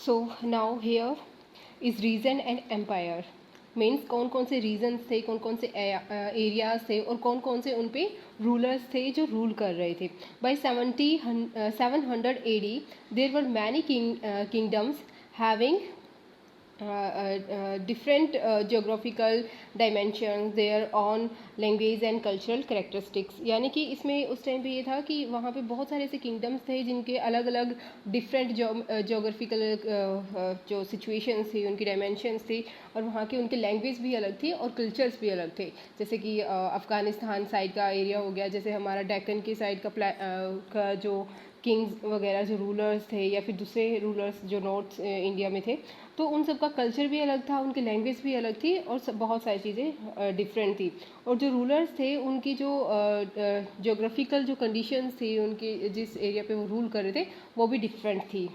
So now here is reason and empire. Means कौन कौन से रीजन्स थे, कौन कौन से एरियाज थे और कौन कौन से उन पे रूलर्स थे जो रूल कर रहे थे। By 700 AD there were many kingdoms having different geographical dimensions, their own language and cultural characteristics। यानी कि इसमें उस टाइम पे ये था कि वहाँ पे बहुत सारे ऐसे किंगडम्स थे जिनके अलग अलग डिफरेंट जोग्राफिकल जो सिचुएशंस थी, उनकी डायमेंशंस थी और वहाँ के उनके लैंग्वेज भी अलग थी और कल्चर्स भी अलग थे। जैसे कि अफ़गानिस्तान साइड का एरिया हो गया, जैसे हमारा डेक्कन की साइड का जो किंग्स वगैरह जो रूलर्स थे या फिर दूसरे रूलर्स जो नॉर्थ इंडिया में थे, तो उन सब का कल्चर भी अलग था, उनकी लैंग्वेज भी अलग थी और बहुत सारी चीज़ें डिफरेंट थी। और जो रूलर्स थे उनकी जो जोग्राफिकल जो कंडीशंस थी, उनकी जिस एरिया पे वो रूल कर रहे थे वो भी डिफरेंट थी।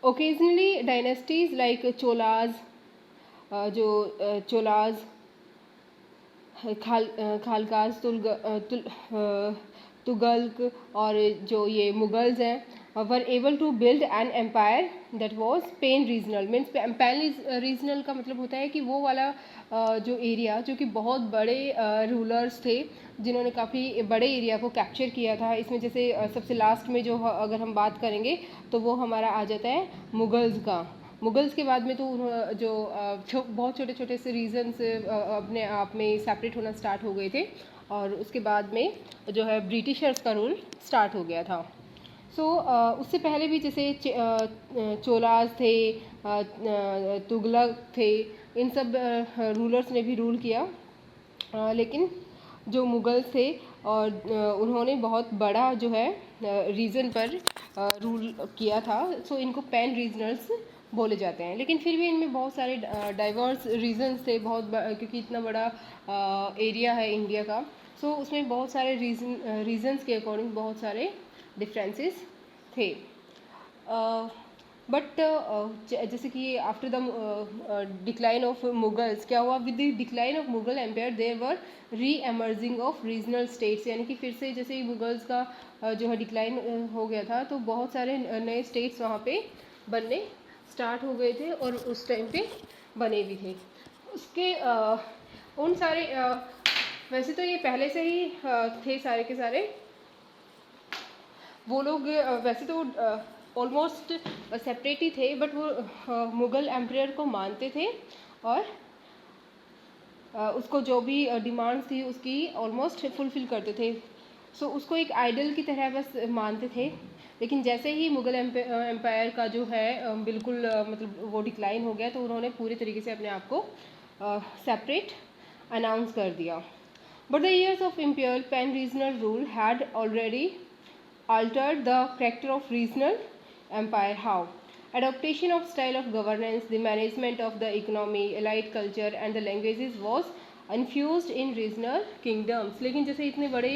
Occasionally dynasties like Cholas, Cholas, Khaljis, Tughlaq और जो ये मुगल्स हैं were able to build an empire that was pan regional. Means pan regional का मतलब होता है कि वो वाला जो एरिया जो कि बहुत बड़े रूलर्स थे जिन्होंने काफ़ी बड़े एरिया को कैप्चर किया था। इसमें जैसे सबसे लास्ट में जो अगर हम बात करेंगे तो वो हमारा आ जाता है मुगल्स का। मुगल्स के बाद में तो जो बहुत छोटे छोटे से रीजन्स अपने आप में सेपरेट होना स्टार्ट हो गए थे और उसके बाद में जो है ब्रिटिशर्स का रूल स्टार्ट हो गया था। सो उससे पहले भी जैसे चोलाज थे, तुगलक थे, इन सब रूलर्स ने भी रूल किया, लेकिन जो मुगल्स थे और उन्होंने बहुत बड़ा जो है रीजन पर रूल किया था। सो इनको पैन रीजनल्स बोले जाते हैं। लेकिन फिर भी इनमें बहुत सारे डाइवर्स रीजन्स थे, क्योंकि इतना बड़ा एरिया है इंडिया का। सो उसमें बहुत सारे रीजन्स के अकॉर्डिंग बहुत सारे डिफरेंसेस थे। बट जैसे कि after the decline of Mughals क्या हुआ, with the decline of Mughal empire there were reemerging of regional states. यानी कि फिर से जैसे ही मुगल्स का जो है डिक्लाइन हो गया था तो बहुत सारे नए स्टेट्स वहाँ पे बनने स्टार्ट हो गए थे और उस टाइम पे बने भी थे। उसके उन सारे वैसे तो ये पहले से ही थे सारे के सारे। वो लोग वैसे तो ऑलमोस्ट सेपरेट ही थे, बट वो मुग़ल एम्परर को मानते थे और उसको जो भी डिमांड्स थी उसकी ऑलमोस्ट फुलफ़िल करते थे। सो उसको एक आइडल की तरह बस मानते थे। लेकिन जैसे ही मुग़ल एम्पायर का जो है बिल्कुल मतलब वो डिक्लाइन हो गया तो उन्होंने पूरे तरीके से अपने आप को सेपरेट अनाउंस कर दिया। But the years of Imperial pan regional rule had already altered the character of regional empire. How? Adaptation of style of governance, the management of the economy, elite culture and the languages was infused in regional kingdoms। लेकिन जैसे इतने बड़े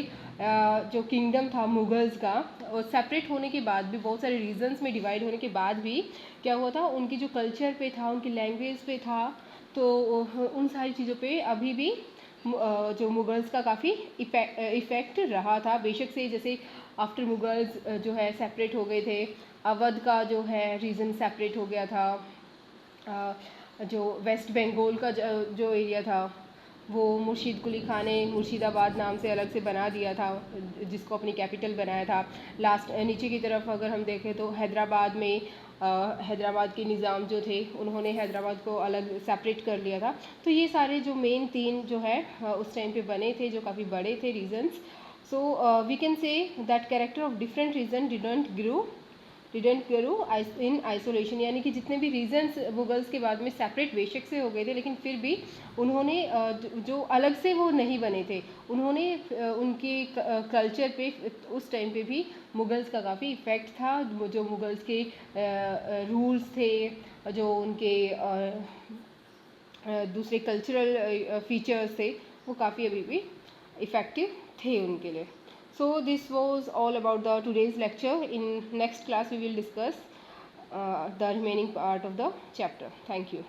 जो kingdom था Mughals का, और separate होने के बाद भी, बहुत सारे रीजन्स में डिवाइड होने के बाद भी क्या हुआ था, उनकी जो कल्चर पे था, उनकी लैंग्वेज पे था, तो उन सारी चीज़ों पे अभी भी जो मुगल्स का काफ़ी इफ़ेक्ट रहा था। बेशक से जैसे आफ्टर मुगल्स जो है सेपरेट हो गए थे, अवध का जो है रीजन सेपरेट हो गया था, जो वेस्ट बंगाल का जो एरिया था वो मुर्शीद कुली खान ने मुर्शिदाबाद नाम से अलग से बना दिया था, जिसको अपनी कैपिटल बनाया था। लास्ट नीचे की तरफ अगर हम देखें तो हैदराबाद में हैदराबाद के निज़ाम जो थे उन्होंने हैदराबाद को अलग सेपरेट कर लिया था। तो ये सारे जो मेन तीन जो है उस टाइम पे बने थे, जो काफ़ी बड़े थे regions. So we can say that character of different region didn't grow in isolation। यानी कि जितने भी रीजन्स मुगल्स के बाद में सेपरेट बेशक से हो गए थे, लेकिन फिर भी उन्होंने जो अलग से वो नहीं बने थे, उन्होंने उनके कल्चर पे उस टाइम पे भी मुगल्स का काफ़ी इफ़ेक्ट था। जो मुगल्स के रूल्स थे, जो उनके दूसरे कल्चरल फीचर्स थे, वो काफ़ी अभी भी इफ़ेक्टिव थे उनके लिए। So this was all about the today's lecture. In next class we will discuss the remaining part of the chapter. Thank you.